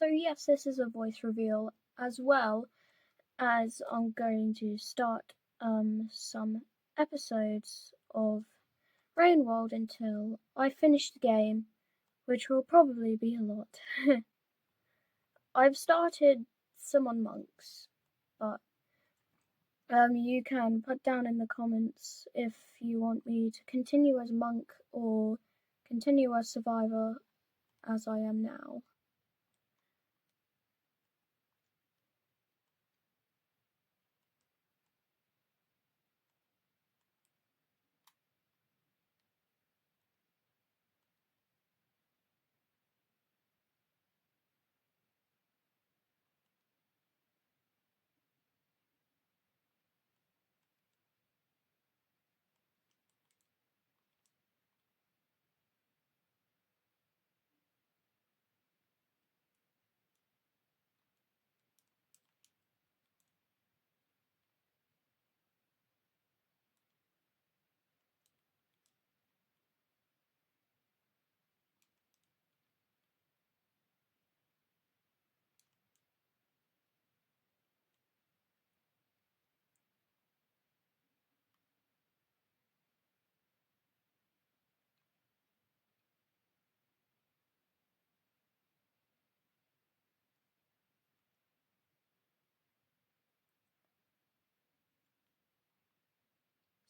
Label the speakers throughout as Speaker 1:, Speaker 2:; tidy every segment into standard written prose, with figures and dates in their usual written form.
Speaker 1: So yes, this is a voice reveal as well as I'm going to start some episodes of Rain World until I finish the game, which will probably be a lot. I've started some on monks, but you can put down in the comments if you want me to continue as monk or continue as survivor as I am now.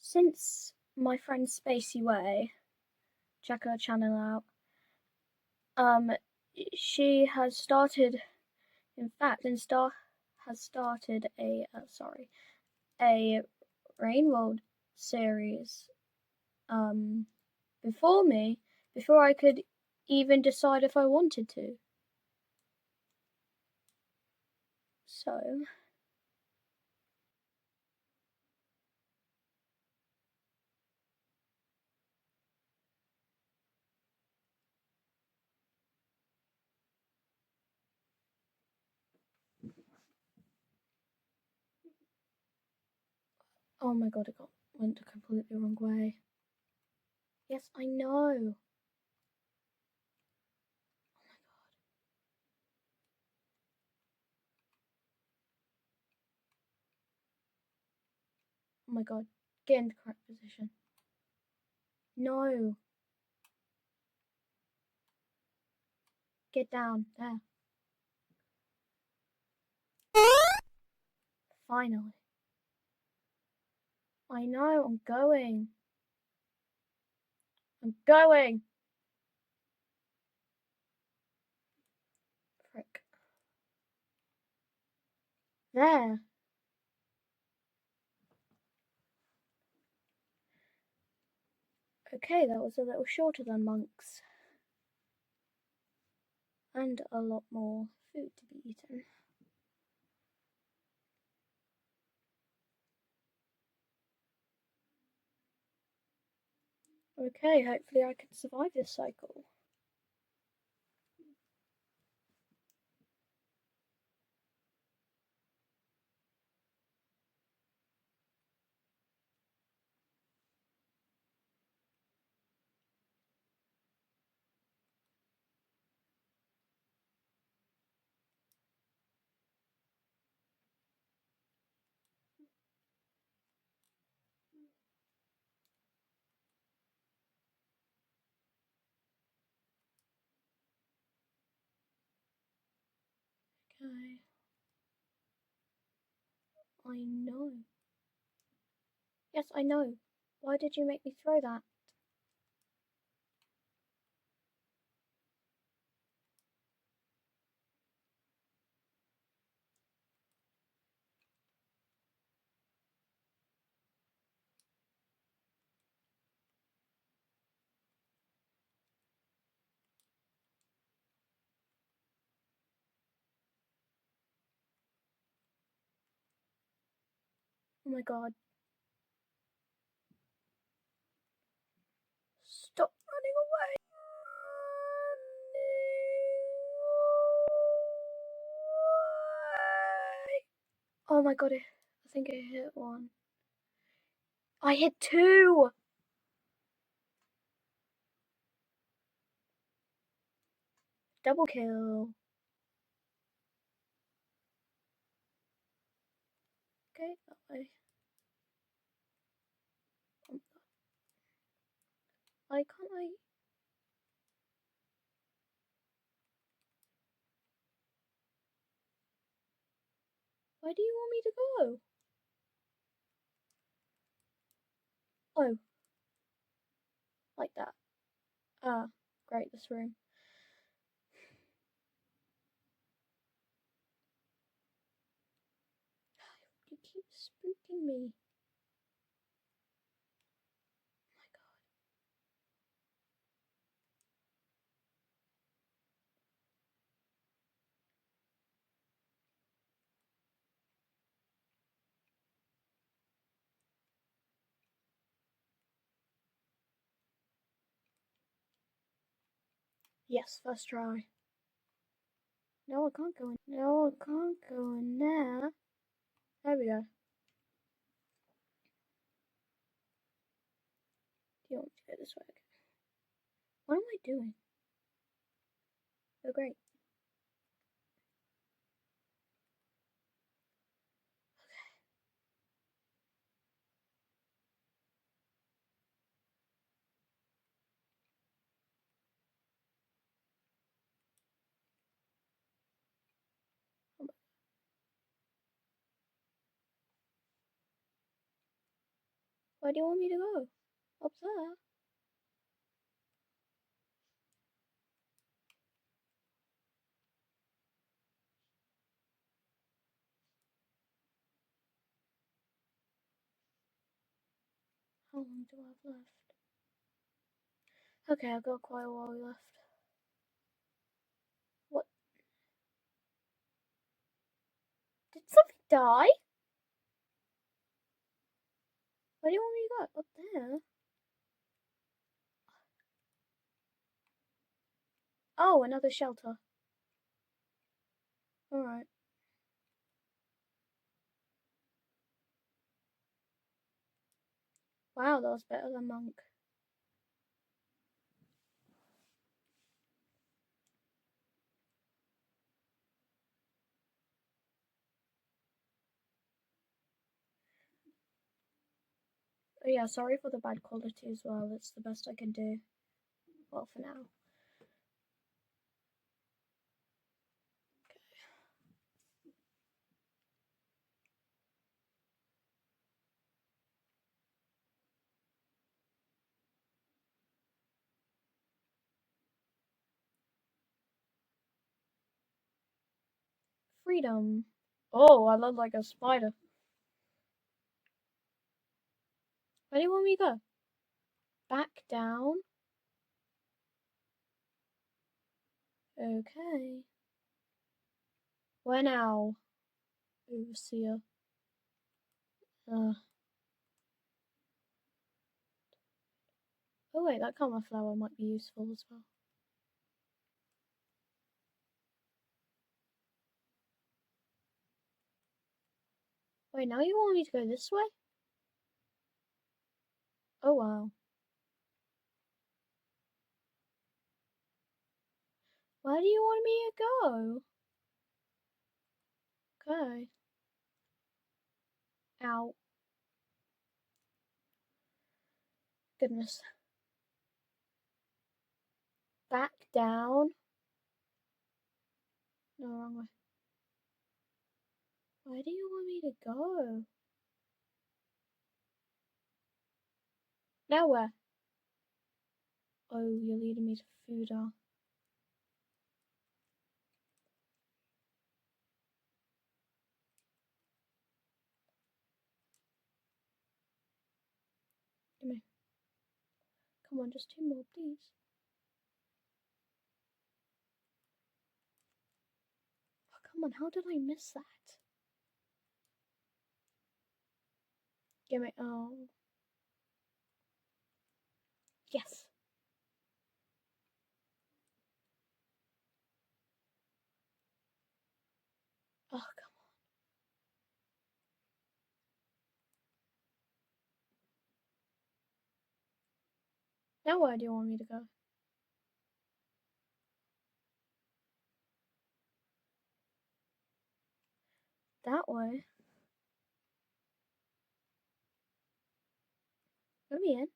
Speaker 1: Since my friend SpacyWay, check her channel out, she has started, in fact, has started a Rain World series, before me, before I could even decide if I wanted to. So, oh my god, went a completely wrong way. Yes, I know. Oh my god, get in the correct position. No. Get down, there. Finally. I know, I'm going. I'm going. Frick. There. Okay, that was a little shorter than monks. And a lot more food to be eaten. Okay, hopefully I can survive this cycle. Okay. I know. Yes, I know. Why did you make me throw that? Oh my god. Stop running away! Oh my god, I think I hit one. I hit two! Double kill. way. Why can't I? Where do you want me to go? Oh. Like that. Ah, great, this room. You keep spooking me. Oh my god. Yes, first try. No, I can't go in. No, I can't go in there. There we go. Do you want me to go this way? Okay. What am I doing? Oh, great. Okay. Where do you want me to go? Up there? How long do I have left? Okay, I've got quite a while left. What? Did something die? Where do you want me to go? Up there? Oh, another shelter. Alright. Wow, that was better than Monk. Oh yeah, sorry for the bad quality as well. It's the best I can do. Well, for now. Freedom. Oh, I look like a spider. Where do you want me to go? Back down? Okay. Where now? Overseer. Oh wait, that karma flower might be useful as well. Wait, now you want me to go this way? Oh wow. Where do you want me to go? Okay. Ow. Goodness. Back down? No, wrong way. Where do you want me to go? Now where? Oh, you're leading me to Fuda. Gimme. Come on, just 2 more, please. Oh, come on, how did I miss that? Gimme. Oh. Yes. Oh, come on. Now where do you want me to go? That way? Let me in.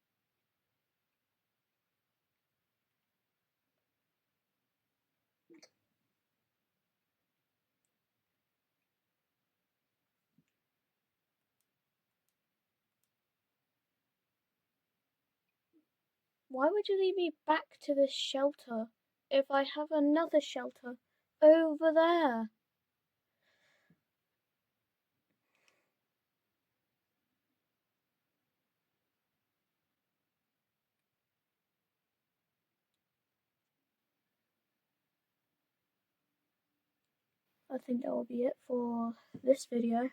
Speaker 1: Why would you lead me back to this shelter if I have another shelter over there? I think that will be it for this video.